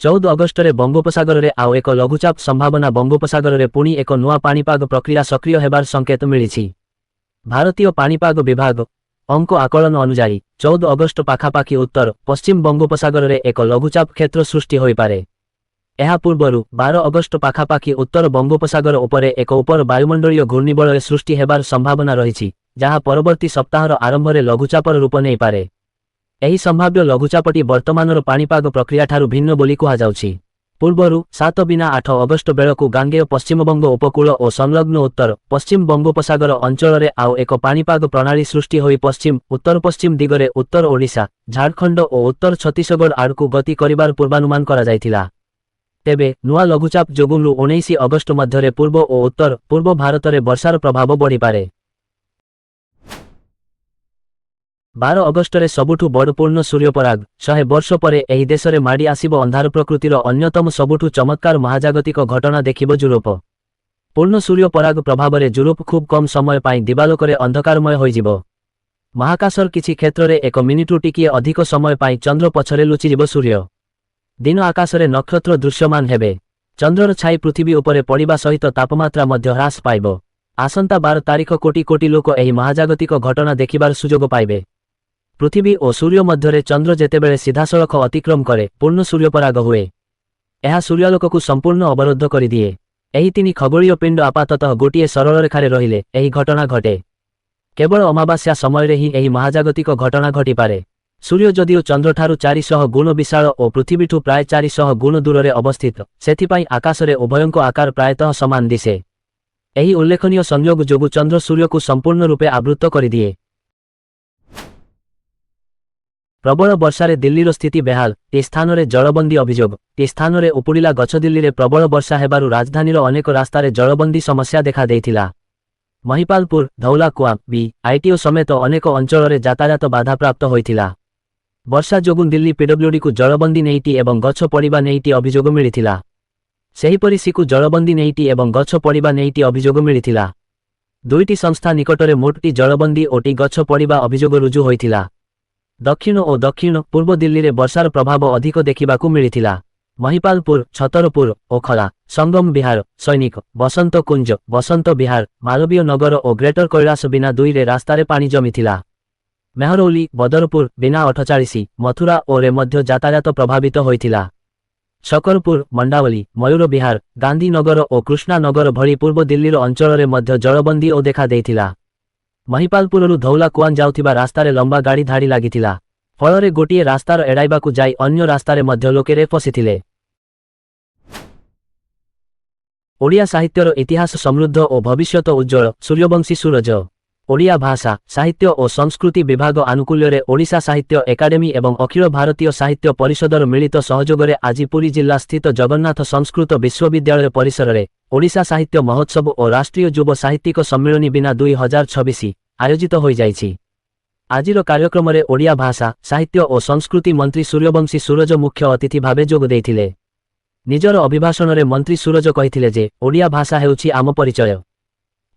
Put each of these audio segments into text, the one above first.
14 ଅଗଷ୍ଟରେ ବଙ୍ଗୋପସାଗରରେ ଆଉ ଏକ ଲଘୁଚାପ ସମ୍ଭାବନା ବଙ୍ଗୋପସାଗରରେ ପୁଣି ଏକ ନୂଆ ପାଣିପାଗ ପ୍ରକ୍ରିୟା ସକ୍ରିୟ ହେବାର ସଂକେତ ମିଳିଛି। ଭାରତୀୟ ପାଣିପାଗ ବିଭାଗ ଅଙ୍କ ଆକଳନ ଅନୁଯାୟୀ 14 ଅଗଷ୍ଟ ପାଖାପାଖି ଉତ୍ତର ପଶ୍ଚିମ ବଙ୍ଗୋପସାଗରରେ ଏକ ଲଘୁଚାପ କ୍ଷେତ୍ର ସୃଷ୍ଟି ହୋଇପାରେ। ଏହା ପୂର୍ବରୁ 12 ଅଗଷ୍ଟ ପାଖାପାଖି ଉତ୍ତର ବଙ୍ଗୋପସାଗର ଉପରେ ଏକ ଉପର ବାୟୁମଣ୍ଡଳୀୟ ଘୂର୍ଣ୍ଣିବଳୟ ସୃଷ୍ଟି ହେବାର ସମ୍ଭାବନା ରହିଛି, ଯାହା ପରବର୍ତ୍ତୀ ସପ୍ତାହର ଆରମ୍ଭରେ ଲଘୁଚାପର ରୂପ ନେଇପାରେ। ଏହି ସମ୍ଭାବ୍ୟ ଲଘୁଚାପଟି ବର୍ତ୍ତମାନର ପାଣିପାଗ ପ୍ରକ୍ରିୟାଠାରୁ ଭିନ୍ନ ବୋଲି କୁହାଯାଉଛି। ପୂର୍ବରୁ 7-8 ଅଗଷ୍ଟ ବେଳକୁ ଗାଙ୍ଗେୟ ପଶ୍ଚିମବଙ୍ଗ ଉପକୂଳ ଓ ସଂଲଗ୍ନ ଉତ୍ତର ପଶ୍ଚିମ ବଙ୍ଗୋପସାଗର ଅଞ୍ଚଳରେ ଆଉ ଏକ ପାଣିପାଗ ପ୍ରଣାଳୀ ସୃଷ୍ଟି ହୋଇ ପଶ୍ଚିମ ଉତ୍ତର-ପଶ୍ଚିମ ଦିଗରେ ଉତ୍ତର ଓଡ଼ିଶା, ଝାଡ଼ଖଣ୍ଡ ଓ ଉତ୍ତର ଛତିଶଗଡ଼ ଆଡ଼କୁ ଗତି କରିବାର ପୂର୍ବାନୁମାନ କରାଯାଇଥିଲା। ତେବେ ନୂଆ ଲଘୁଚାପ ଯୋଗୁଁ 19 ଅଗଷ୍ଟ ମଧ୍ୟରେ ପୂର୍ବ ଓ ଉତ୍ତର ପୂର୍ବ ଭାରତରେ ବର୍ଷାର ପ୍ରଭାବ ବଢ଼ିପାରେ। 12 ଅଗଷ୍ଟରେ ସବୁଠୁ ବଡ଼ ପୂର୍ଣ୍ଣ ସୂର୍ଯ୍ୟପରାଗ 100 ବର୍ଷ ପରେ ଏହି ଦେଶରେ ମାଡ଼ି ଆସିବ ଅନ୍ଧାର ପ୍ରକୃତିର ଅନ୍ୟତମ ସବୁଠୁ ଚମତ୍କାର ମହାଜାଗତିକ ଘଟଣା ଦେଖିବ ୟୁରୋପ। ପୂର୍ଣ୍ଣ ସୂର୍ଯ୍ୟପରାଗ ପ୍ରଭାବରେ ୟୁରୋପ ଖୁବ୍ କମ୍ ସମୟ ପାଇଁ ଦିବାଲୋକରେ ଅନ୍ଧକାରମୟ ହୋଇଯିବ। ମହାକାଶର କିଛି କ୍ଷେତ୍ରରେ 1 ମିନିଟ୍ରୁ ଟିକିଏ ଅଧିକ ସମୟ ପାଇଁ ଚନ୍ଦ୍ର ପଛରେ ଲୁଚିଯିବ ସୂର୍ଯ୍ୟ। ଦିନ ଆକାଶରେ ନକ୍ଷତ୍ର ଦୃଶ୍ୟମାନ ହେବେ। ଚନ୍ଦ୍ରର ଛାଇ ପୃଥିବୀ ଉପରେ ପଡ଼ିବା ସହିତ ତାପମାତ୍ରା ମଧ୍ୟ ହ୍ରାସ ପାଇବ। ଆସନ୍ତା 12 ତାରିଖ କୋଟି କୋଟି ଲୋକ ଏହି ମହାଜାଗତିକ ଘଟଣା ଦେଖିବାର ସୁଯୋଗ ପାଇବେ। ପୃଥିବୀ ଓ ସୂର୍ଯ୍ୟ ମଧ୍ୟରେ ଚନ୍ଦ୍ର ଯେତେବେଳେ ସିଧାସଳଖ ଅତିକ୍ରମ କରେ ପୂର୍ଣ୍ଣ ସୂର୍ଯ୍ୟପରାଗ ହୁଏ। ଏହା ସୂର୍ଯ୍ୟାଲୋକକୁ ସମ୍ପୂର୍ଣ୍ଣ ଅବରୋଧ କରିଦିଏ। ଏହି 3 ଖଗୋଳୀୟ ପିଣ୍ଡ ଆପାତତଃ ଗୋଟିଏ ସରଳ ରେଖାରେ ରହିଲେ ଏହି ଘଟଣା ଘଟେ। କେବଳ ଅମାବାସ୍ୟା ସମୟରେ ହିଁ ଏହି ମହାଜାଗତିକ ଘଟଣା ଘଟିପାରେ। ସୂର୍ଯ୍ୟ ଯଦିଓ ଚନ୍ଦ୍ରଠାରୁ 400 ଗୁଣ ବିଶାଳ ଓ ପୃଥିବୀଠୁ ପ୍ରାୟ 400 ଗୁଣ ଦୂରରେ ଅବସ୍ଥିତ, ସେଥିପାଇଁ ଆକାଶରେ ଉଭୟଙ୍କ ଆକାର ପ୍ରାୟତଃ ସମାନ ଦିଶେ। ଏହି ଉଲ୍ଲେଖନୀୟ ସଂଯୋଗ ଯୋଗୁଁ ଚନ୍ଦ୍ର ସୂର୍ଯ୍ୟକୁ ସମ୍ପୂର୍ଣ୍ଣ ରୂପେ ଆବୃତ କରିଦିଏ। ପ୍ରବଳ ବର୍ଷାରେ ଦିଲ୍ଲୀର ସ୍ଥିତି ବେହାଲ, ଏ ସ୍ଥାନରେ ଜଳବନ୍ଦୀ ଅଭିଯୋଗ। ଏ ସ୍ଥାନରେ ଉପୁଡ଼ିଲା ଗଛ। ଦିଲ୍ଲୀରେ ପ୍ରବଳ ବର୍ଷା ହେବାରୁ ରାଜଧାନୀର ଅନେକ ରାସ୍ତାରେ ଜଳବନ୍ଦୀ ସମସ୍ୟା ଦେଖାଦେଇଥିଲା। ମହିପାଲପୁର, ଧୌଲା କୁଆଁ, ଆଇଟିଓ ସମେତ ଅନେକ ଅଞ୍ଚଳରେ ଯାତାୟାତ ବାଧାପ୍ରାପ୍ତ ହୋଇଥିଲା। ବର୍ଷା ଯୋଗୁଁ ଦିଲ୍ଲୀ ପିଡବ୍ଲ୍ୟୁଡିକୁ ଜଳବନ୍ଦୀ ନେଇଟି ଏବଂ ଗଛ ପଡ଼ିବା ନେଇଟି ଅଭିଯୋଗ ମିଳିଥିଲା। ସେହିପରି ସିକୁ ଜଳବନ୍ଦୀ ନେଇଟି ଏବଂ ଗଛ ପଡ଼ିବା ନେଇଟି ଅଭିଯୋଗ ମିଳିଥିଲା। ଦୁଇଟି ସଂସ୍ଥା ନିକଟରେ ମୋଟଟି ଜଳବନ୍ଦୀ ଓ ଟି ଗଛ ପଡ଼ିବା ଅଭିଯୋଗ ରୁଜୁ ହୋଇଥିଲା। ଦକ୍ଷିଣ ଓ ଦକ୍ଷିଣ ପୂର୍ବ ଦିଲ୍ଲୀରେ ବର୍ଷାର ପ୍ରଭାବ ଅଧିକ ଦେଖିବାକୁ ମିଳିଥିଲା। ମହିପାଲପୁର, ଛତରପୁର, ଓଖଲା, ସଙ୍ଗମ ବିହାର, ସୈନିକ, ବସନ୍ତ କୁଞ୍ଜ, ବସନ୍ତ ବିହାର, ମାଲବୀୟ ନଗର ଓ ଗ୍ରେଟର କୈଳାସ ବିନା 2ରେ ରାସ୍ତାରେ ପାଣି ଜମିଥିଲା। ମେହରୌଲି, ବଦରପୁର, ବିନା 48, ମଥୁରା ଓ ରେ ମଧ୍ୟ ଯାତାୟାତ ପ୍ରଭାବିତ ହୋଇଥିଲା। ଶକରପୁର, ମଣ୍ଡାୱଲି, ମୟୂର ବିହାର, ଗାନ୍ଧୀନଗର ଓ କୃଷ୍ଣା ନଗର ଭଳି ପୂର୍ବ ଦିଲ୍ଲୀର ଅଞ୍ଚଳରେ ମଧ୍ୟ ଜଳବନ୍ଦୀ ଓ ଦେଖାଦେଇଥିଲା। ମହିପାଲପୁରରୁ ଧୌଲା କୁଆଁ ଯାଉଥିବା ରାସ୍ତାରେ ଲମ୍ବା ଗାଡ଼ି ଧାଡ଼ି ଲାଗିଥିଲା। ଫଳରେ ଗୋଟିଏ ରାସ୍ତାର ଏଡ଼ାଇବାକୁ ଯାଇ ଅନ୍ୟ ରାସ୍ତାରେ ମଧ୍ୟ ଲୋକେ ପଶିଥିଲେ। ଓଡ଼ିଆ ସାହିତ୍ୟର ଇତିହାସ ସମୃଦ୍ଧ ଓ ଭବିଷ୍ୟତ ଉଜ୍ଜ୍ୱଳ। ସୂର୍ଯ୍ୟବଂଶୀ ସୁରଜ। ଓଡ଼ିଆ ଭାଷା, ସାହିତ୍ୟ ଓ ସଂସ୍କୃତି ବିଭାଗ ଆନୁକୂଲ୍ୟରେ ଓଡ଼ିଶା ସାହିତ୍ୟ ଏକାଡେମୀ ଏବଂ ଅଖିଳ ଭାରତୀୟ ସାହିତ୍ୟ ପରିଷଦର ମିଳିତ ସହଯୋଗରେ ଆଜି ପୁରୀ ଜିଲ୍ଲା ସ୍ଥିତ ଜଗନ୍ନାଥ ସଂସ୍କୃତ ବିଶ୍ୱବିଦ୍ୟାଳୟ ପରିସରରେ ଓଡ଼ିଶା ସାହିତ୍ୟ ମହୋତ୍ସବ ଓ ରାଷ୍ଟ୍ରୀୟ ଯୁବ ସାହିତ୍ୟିକ ସମ୍ମିଳନୀ ବିନା 2026 ଆୟୋଜିତ ହୋଇଯାଇଛି। ଆଜିର କାର୍ଯ୍ୟକ୍ରମରେ ଓଡ଼ିଆ ଭାଷା, ସାହିତ୍ୟ ଓ ସଂସ୍କୃତି ମନ୍ତ୍ରୀ ସୂର୍ଯ୍ୟବଂଶୀ ସୁରଜ ମୁଖ୍ୟ ଅତିଥି ଭାବେ ଯୋଗ ଦେଇଥିଲେ। ନିଜର ଅଭିଭାଷଣରେ ମନ୍ତ୍ରୀ ସୁରଜ କହିଥିଲେ ଯେ ଓଡ଼ିଆ ଭାଷା ହେଉଛି ଆମ ପରିଚୟ।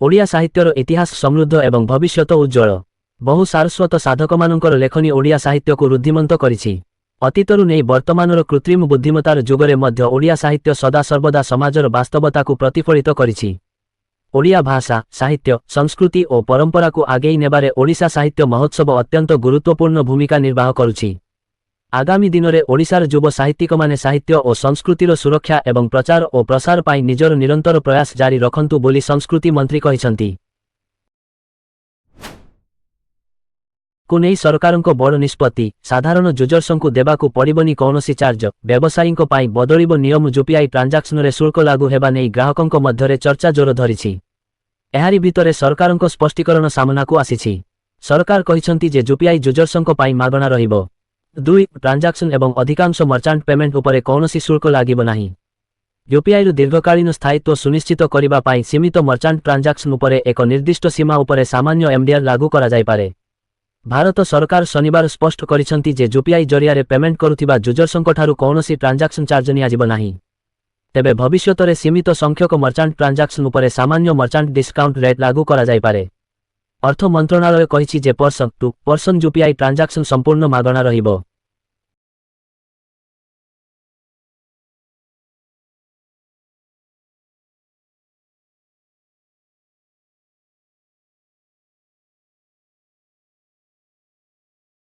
ଓଡ଼ିଆ ସାହିତ୍ୟର ଇତିହାସ ସମୃଦ୍ଧ ଏବଂ ଭବିଷ୍ୟତ ଉଜ୍ଜ୍ୱଳ। ବହୁ ସାରସ୍ୱତ ସାଧକମାନଙ୍କର ଲେଖନୀ ଓଡ଼ିଆ ସାହିତ୍ୟକୁ ରୁଦ୍ଧିମନ୍ତ କରିଛି। ଅତୀତରୁ ନେଇ ବର୍ତ୍ତମାନର କୃତ୍ରିମ ବୁଦ୍ଧିମତାର ଯୁଗରେ ମଧ୍ୟ ଓଡ଼ିଆ ସାହିତ୍ୟ ସଦାସର୍ବଦା ସମାଜର ବାସ୍ତବତାକୁ ପ୍ରତିଫଳିତ କରିଛି। ଓଡ଼ିଆ ଭାଷା, ସାହିତ୍ୟ, ସଂସ୍କୃତି ଓ ପରମ୍ପରାକୁ ଆଗେଇ ନେବାରେ ଓଡ଼ିଶା ସାହିତ୍ୟ ମହୋତ୍ସବ ଅତ୍ୟନ୍ତ ଗୁରୁତ୍ୱପୂର୍ଣ୍ଣ ଭୂମିକା ନିର୍ବାହ କରୁଛି। ଆଗାମୀ ଦିନରେ ଓଡ଼ିଶାର ଯୁବ ସାହିତ୍ୟିକମାନେ ସାହିତ୍ୟ ଓ ସଂସ୍କୃତିର ସୁରକ୍ଷା ଏବଂ ପ୍ରଚାର ଓ ପ୍ରସାର ପାଇଁ ନିଜର ନିରନ୍ତର ପ୍ରୟାସ ଜାରି ରଖନ୍ତୁ ବୋଲି ସଂସ୍କୃତି ମନ୍ତ୍ରୀ କହିଛନ୍ତି। କୁ ନେଇ ସରକାରଙ୍କ ବଡ଼ ନିଷ୍ପତ୍ତି। ସାଧାରଣ ୟୁଜର୍ସଙ୍କୁ ଦେବାକୁ ପଡ଼ିବନି କୌଣସି ଚାର୍ଜ। ବ୍ୟବସାୟୀଙ୍କ ପାଇଁ ବଦଳିବ ନିୟମ। ୟୁପିଆଇ ଟ୍ରାଞ୍ଜାକ୍ସନରେ ଶୁଳ୍କ ଲାଗୁ ହେବା ନେଇ ଗ୍ରାହକଙ୍କ ମଧ୍ୟରେ ଚର୍ଚ୍ଚା ଜୋର ଧରିଛି। ଏହାରି ଭିତରେ ସରକାରଙ୍କ ସ୍ପଷ୍ଟୀକରଣ ସାମନାକୁ ଆସିଛି। ସରକାର କହିଛନ୍ତି ଯେ ୟୁପିଆଇ ୟୁଜର୍ସଙ୍କ ପାଇଁ ମାଗଣା ରହିବ। 2. ଟ୍ରାଞ୍ଜାକ୍ସନ ଏବଂ ଅଧିକାଂଶ ମର୍ଚାଣ୍ଟ ପେମେଣ୍ଟ ଉପରେ କୌଣସି ଶୁଳ୍କ ଲାଗିବ ନାହିଁ। ୟୁପିଆଇର ଦୀର୍ଘକାଳୀନ ସ୍ଥାୟିତ୍ୱ ସୁନିଶ୍ଚିତ କରିବା ପାଇଁ ସୀମିତ ମର୍ଚାଣ୍ଟ ଟ୍ରାଞ୍ଜାକ୍ସନ ଉପରେ ଏକ ନିର୍ଦ୍ଦିଷ୍ଟ ସୀମା ଉପରେ ସାମାନ୍ୟ ଏମ୍ଡିଆର୍ ଲାଗୁ କରାଯାଇପାରେ। ଭାରତ ସରକାର ଶନିବାର ସ୍ପଷ୍ଟ କରିଛନ୍ତି ଯେ ୟୁପିଆଇ ଜରିଆରେ ପେମେଣ୍ଟ କରୁଥିବା ୟୁଜର୍ସଙ୍କଠାରୁ କୌଣସି ଟ୍ରାଞ୍ଜାକ୍ସନ ଚାର୍ଜ ନିଆଯିବ ନାହିଁ। ତେବେ ଭବିଷ୍ୟତରେ ସୀମିତ ସଂଖ୍ୟକ ମର୍ଚାଣ୍ଟ ଟ୍ରାଞ୍ଜାକ୍ସନ ଉପରେ ସାମାନ୍ୟ ମର୍ଚାଣ୍ଟ ଡିସ୍କାଉଣ୍ଟ ରେଟ୍ ଲାଗୁ କରାଯାଇପାରେ। ଅର୍ଥ ମନ୍ତ୍ରଣାଳୟ କହିଛି ଯେ person to person UPI transaction ସମ୍ପୂର୍ଣ୍ଣ ମାଗଣା ରହିବ।